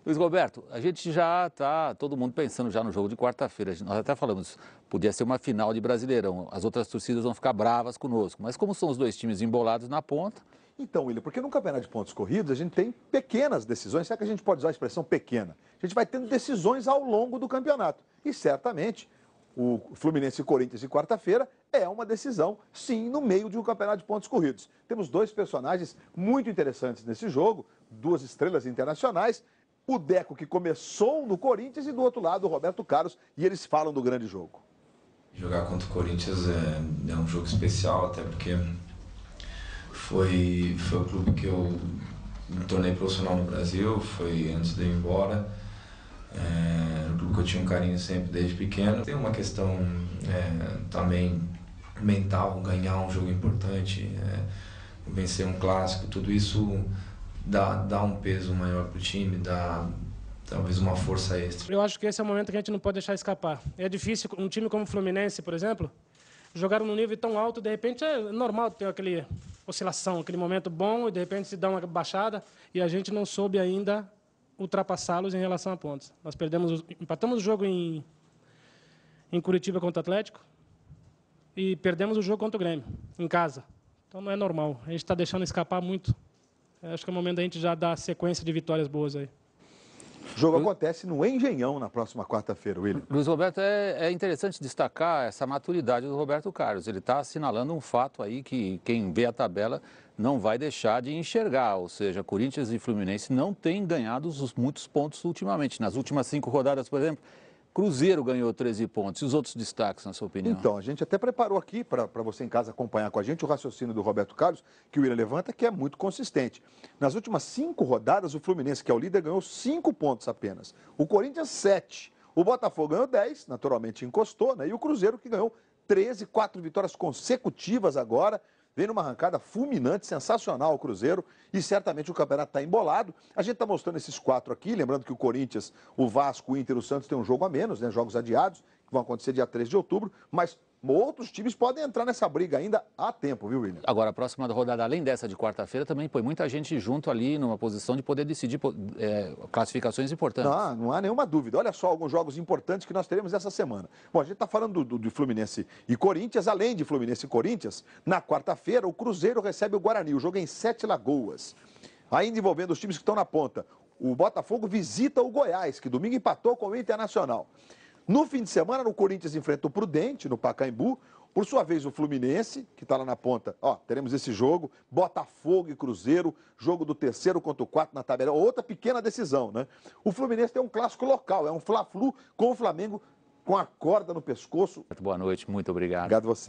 Luiz Roberto, a gente já está, todo mundo pensando já no jogo de quarta-feira. Nós até falamos, podia ser uma final de Brasileirão. As outras torcidas vão ficar bravas conosco. Mas como são os dois times embolados na ponta... Então, William, porque no campeonato de pontos corridos a gente tem pequenas decisões, será que a gente pode usar a expressão pequena? A gente vai tendo decisões ao longo do campeonato. E certamente o Fluminense e Corinthians de quarta-feira é uma decisão, sim, no meio de um campeonato de pontos corridos. Temos dois personagens muito interessantes nesse jogo, duas estrelas internacionais. O Deco, que começou no Corinthians, e do outro lado o Roberto Carlos, e eles falam do grande jogo. Jogar contra o Corinthians é um jogo especial, até porque foi o clube que eu me tornei profissional no Brasil, foi antes de eu ir embora. É um clube que eu tinha um carinho sempre desde pequeno. Tem uma questão também mental, ganhar um jogo importante, vencer um clássico, tudo isso dá um peso maior para o time, dá talvez uma força extra. Eu acho que esse é o momento que a gente não pode deixar escapar. É difícil, um time como o Fluminense, por exemplo, jogar num nível tão alto, de repente é normal ter aquele oscilação, aquele momento bom e de repente se dá uma baixada e a gente não soube ainda ultrapassá-los em relação a pontos. Nós empatamos o jogo em Curitiba contra o Atlético e perdemos o jogo contra o Grêmio, em casa. Então não é normal, a gente está deixando escapar muito. Acho que é o momento da gente já dar sequência de vitórias boas aí. O jogo acontece no Engenhão na próxima quarta-feira, William. Luiz Roberto, é interessante destacar essa maturidade do Roberto Carlos. Ele está assinalando um fato aí que quem vê a tabela não vai deixar de enxergar. Ou seja, Corinthians e Fluminense não têm ganhado muitos pontos ultimamente. Nas últimas 5 rodadas, por exemplo, Cruzeiro ganhou 13 pontos. E os outros destaques, na sua opinião? Então, a gente até preparou aqui para você em casa acompanhar com a gente o raciocínio do Roberto Carlos, que o William levanta, que é muito consistente. Nas últimas 5 rodadas, o Fluminense, que é o líder, ganhou 5 pontos apenas. O Corinthians, 7. O Botafogo ganhou 10, naturalmente encostou, né? E o Cruzeiro, que ganhou 13, 4 vitórias consecutivas agora. Vem numa arrancada fulminante, sensacional o Cruzeiro, e certamente o campeonato está embolado. A gente está mostrando esses 4 aqui, lembrando que o Corinthians, o Vasco, o Inter e o Santos têm um jogo a menos, né? Jogos adiados, que vão acontecer dia 3 de outubro, mas outros times podem entrar nessa briga ainda há tempo, viu, William? Agora, a próxima rodada, além dessa de quarta-feira, também põe muita gente junto ali numa posição de poder decidir classificações importantes. Não há nenhuma dúvida. Olha só alguns jogos importantes que nós teremos essa semana. Bom, a gente está falando do Fluminense e Corinthians. Além de Fluminense e Corinthians, na quarta-feira o Cruzeiro recebe o Guarani. O jogo é em 7 Lagoas. Ainda envolvendo os times que estão na ponta. O Botafogo visita o Goiás, que domingo empatou com o Internacional. No fim de semana, o Corinthians enfrenta o Prudente, no Pacaembu. Por sua vez, o Fluminense, que está lá na ponta, teremos esse jogo, Botafogo e Cruzeiro, jogo do 3º contra o 4 na tabela, outra pequena decisão, né? O Fluminense tem um clássico local, é um Fla-Flu com o Flamengo com a corda no pescoço. Boa noite, muito obrigado. Obrigado a você.